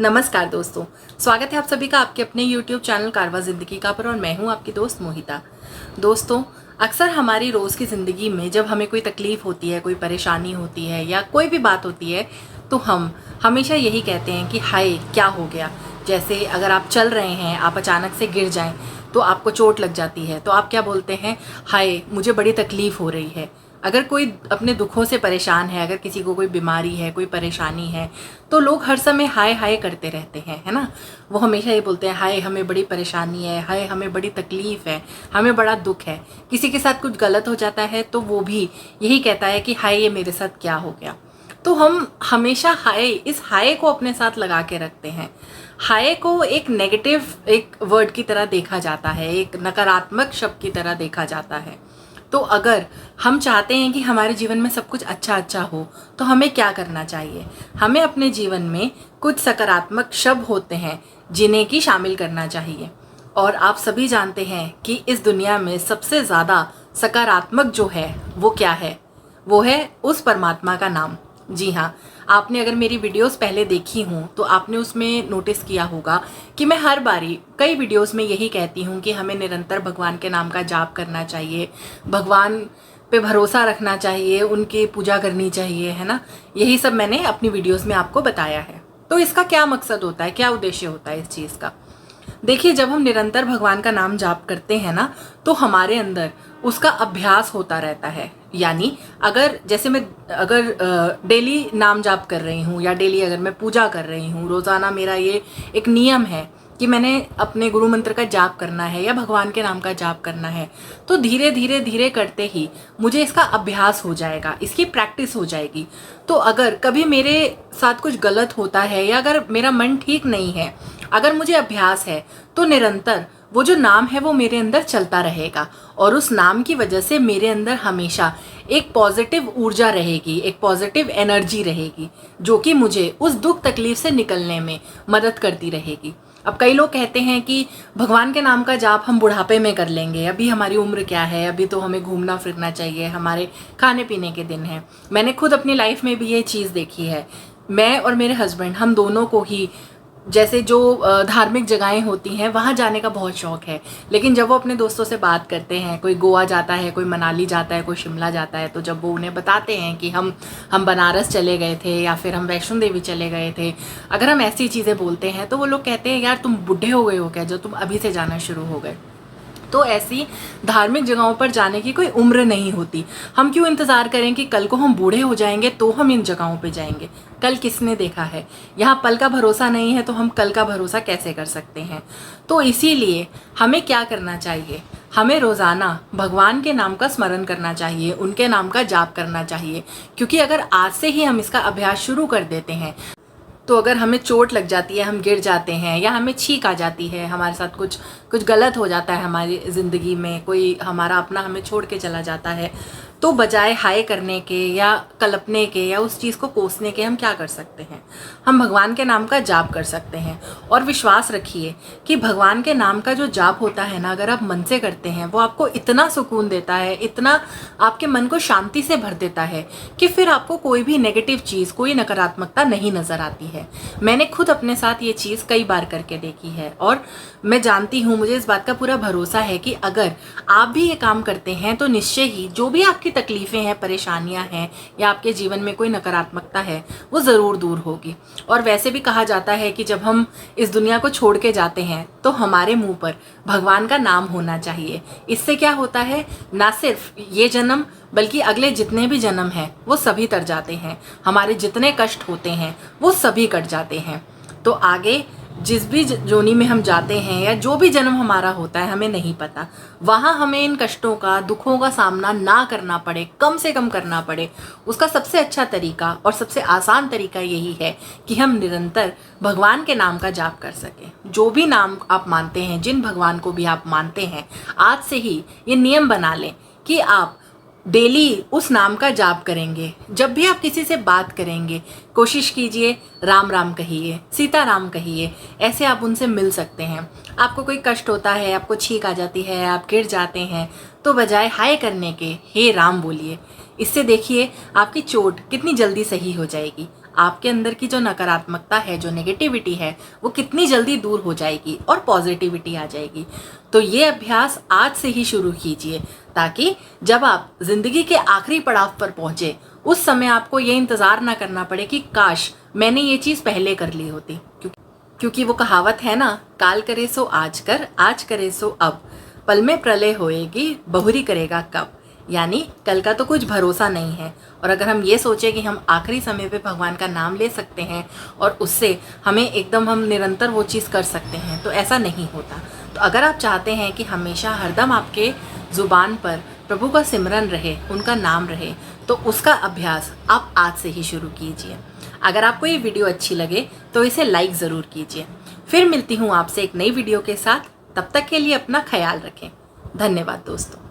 नमस्कार दोस्तों, स्वागत है आप सभी का आपके अपने YouTube चैनल कारवा ज़िंदगी का पर। और मैं हूं आपकी दोस्त मोहिता। दोस्तों, अक्सर हमारी रोज़ की ज़िंदगी में जब हमें कोई तकलीफ़ होती है, कोई परेशानी होती है या कोई भी बात होती है, तो हम हमेशा यही कहते हैं कि हाय क्या हो गया। जैसे अगर आप चल रहे हैं, आप अचानक से गिर जाएं तो आपको चोट लग जाती है, तो आप क्या बोलते हैं, हाय मुझे बड़ी तकलीफ़ हो रही है। अगर कोई अपने दुखों से परेशान है, अगर किसी को कोई बीमारी है, कोई परेशानी है, तो लोग हर समय हाय हाय करते रहते हैं, है ना। वो हमेशा ये बोलते हैं, हाय हमें बड़ी परेशानी है, हाय हमें बड़ी तकलीफ़ है, हमें बड़ा दुख है। किसी के साथ कुछ गलत हो जाता है तो वो भी यही कहता है कि हाय ये मेरे साथ क्या हो गया। तो हम हमेशा इस हाय को अपने साथ लगा के रखते हैं। हाय को एक नेगेटिव एक वर्ड की तरह देखा जाता है, एक नकारात्मक शब्द की तरह देखा जाता है। तो अगर हम चाहते हैं कि हमारे जीवन में सब कुछ अच्छा अच्छा हो, तो हमें क्या करना चाहिए। हमें अपने जीवन में कुछ सकारात्मक शब्द होते हैं जिन्हें कि शामिल करना चाहिए। और आप सभी जानते हैं कि इस दुनिया में सबसे ज़्यादा सकारात्मक जो है वो क्या है, वो है उस परमात्मा का नाम। जी हाँ, आपने अगर मेरी वीडियोस पहले देखी हों तो आपने उसमें नोटिस किया होगा कि मैं हर बारी कई वीडियोस में यही कहती हूँ कि हमें निरंतर भगवान के नाम का जाप करना चाहिए, भगवान पे भरोसा रखना चाहिए, उनकी पूजा करनी चाहिए, है ना। यही सब मैंने अपनी वीडियोस में आपको बताया है। तो इसका क्या मकसद होता है, क्या उद्देश्य होता है इस चीज़ का। देखिए, जब हम निरंतर भगवान का नाम जाप करते हैं ना, तो हमारे अंदर उसका अभ्यास होता रहता है। यानी अगर जैसे मैं अगर डेली नाम जाप कर रही हूँ या डेली अगर मैं पूजा कर रही हूँ, रोज़ाना मेरा ये एक नियम है कि मैंने अपने गुरु मंत्र का जाप करना है या भगवान के नाम का जाप करना है, तो धीरे धीरे धीरे करते ही मुझे इसका अभ्यास हो जाएगा, इसकी प्रैक्टिस हो जाएगी। तो अगर कभी मेरे साथ कुछ गलत होता है या अगर मेरा मन ठीक नहीं है, अगर मुझे अभ्यास है, तो निरंतर वो जो नाम है वो मेरे अंदर चलता रहेगा। और उस नाम की वजह से मेरे अंदर हमेशा एक पॉजिटिव ऊर्जा रहेगी, एक पॉजिटिव एनर्जी रहेगी, जो कि मुझे उस दुख तकलीफ से निकलने में मदद करती रहेगी। अब कई लोग कहते हैं कि भगवान के नाम का जाप हम बुढ़ापे में कर लेंगे, अभी हमारी उम्र क्या है, अभी तो हमें घूमना फिरना चाहिए, हमारे खाने पीने के दिन हैं। मैंने खुद अपनी लाइफ में भी ये चीज़ देखी है। मैं और मेरे हस्बैंड, हम दोनों को ही जैसे जो धार्मिक जगहें होती हैं वहाँ जाने का बहुत शौक़ है। लेकिन जब वो अपने दोस्तों से बात करते हैं, कोई गोवा जाता है, कोई मनाली जाता है, कोई शिमला जाता है, तो जब वो उन्हें बताते हैं कि हम बनारस चले गए थे या फिर हम वैष्णो देवी चले गए थे, अगर हम ऐसी चीज़ें बोलते हैं तो वो लोग कहते हैं, यार तुम बूढ़े हो गए हो क्या जो तुम अभी से जाना शुरू हो गए। तो ऐसी धार्मिक जगहों पर जाने की कोई उम्र नहीं होती। हम क्यों इंतज़ार करें कि कल को हम बूढ़े हो जाएंगे तो हम इन जगहों पे जाएंगे। कल किसने देखा है, यहाँ पल का भरोसा नहीं है, तो हम कल का भरोसा कैसे कर सकते हैं। तो इसीलिए हमें क्या करना चाहिए, हमें रोज़ाना भगवान के नाम का स्मरण करना चाहिए, उनके नाम का जाप करना चाहिए। क्योंकि अगर आज से ही हम इसका अभ्यास शुरू कर देते हैं, तो अगर हमें चोट लग जाती है, हम गिर जाते हैं या हमें छींक आ जाती है, हमारे साथ कुछ कुछ गलत हो जाता है हमारी ज़िंदगी में, कोई हमारा अपना हमें छोड़ के चला जाता है, तो बजाय हाय करने के या कल्पने के या उस चीज़ को कोसने के हम क्या कर सकते हैं, हम भगवान के नाम का जाप कर सकते हैं। और विश्वास रखिए कि भगवान के नाम का जो जाप होता है ना, अगर आप मन से करते हैं, वो आपको इतना सुकून देता है, इतना आपके मन को शांति से भर देता है कि फिर आपको कोई भी नेगेटिव चीज़, कोई नकारात्मकता नहीं नज़र आती है। मैंने खुद अपने साथ ये चीज़ कई बार करके देखी है और मैं जानती हूँ, मुझे इस बात का पूरा भरोसा है कि अगर आप भी ये काम करते हैं तो निश्चय ही जो भी आपकी तकलीफ़ें हैं, परेशानियां हैं या आपके जीवन में कोई नकारात्मकता है, वो ज़रूर दूर होगी। और वैसे भी कहा जाता है कि जब हम इस दुनिया को छोड़ के जाते हैं तो हमारे मुंह पर भगवान का नाम होना चाहिए। इससे क्या होता है, ना सिर्फ ये जन्म बल्कि अगले जितने भी जन्म हैं वो सभी तर जाते हैं, हमारे जितने कष्ट होते हैं वो सभी कट जाते हैं। तो आगे जिस भी जोनी में हम जाते हैं या जो भी जन्म हमारा होता है, हमें नहीं पता, वहाँ हमें इन कष्टों का, दुखों का सामना ना करना पड़े, कम से कम करना पड़े। उसका सबसे अच्छा तरीका और सबसे आसान तरीका यही है कि हम निरंतर भगवान के नाम का जाप कर सकें। जो भी नाम आप मानते हैं, जिन भगवान को भी आप मानते हैं, आज से ही ये नियम बना लें कि आप डेली उस नाम का जाप करेंगे। जब भी आप किसी से बात करेंगे, कोशिश कीजिए राम राम कहिए, सीता राम कहिए, ऐसे आप उनसे मिल सकते हैं। आपको कोई कष्ट होता है, आपको छींक आ जाती है, आप गिर जाते हैं, तो बजाय हाय करने के हे राम बोलिए। इससे देखिए आपकी चोट कितनी जल्दी सही हो जाएगी। आपके अंदर की जो नकारात्मकता है, जो नेगेटिविटी है, वो कितनी जल्दी दूर हो जाएगी और पॉजिटिविटी आ जाएगी। तो ये अभ्यास आज से ही शुरू कीजिए, ताकि जब आप जिंदगी के आखिरी पड़ाव पर पहुंचे उस समय आपको ये इंतज़ार ना करना पड़े कि काश मैंने ये चीज़ पहले कर ली होती। क्योंकि वो कहावत है ना, काल करे सो आज कर, आज करे सो अब, पल में प्रलय होएगी, बहुरी करेगा कब। यानी कल का तो कुछ भरोसा नहीं है। और अगर हम ये सोचें कि हम आखिरी समय पे भगवान का नाम ले सकते हैं और उससे हम निरंतर वो चीज़ कर सकते हैं, तो ऐसा नहीं होता। तो अगर आप चाहते हैं कि हमेशा हरदम आपके ज़ुबान पर प्रभु का सिमरन रहे, उनका नाम रहे, तो उसका अभ्यास आप आज से ही शुरू कीजिए। अगर आपको ये वीडियो अच्छी लगे तो इसे लाइक ज़रूर कीजिए। फिर मिलती हूँ आपसे एक नई वीडियो के साथ। तब तक के लिए अपना ख्याल रखें। धन्यवाद दोस्तों।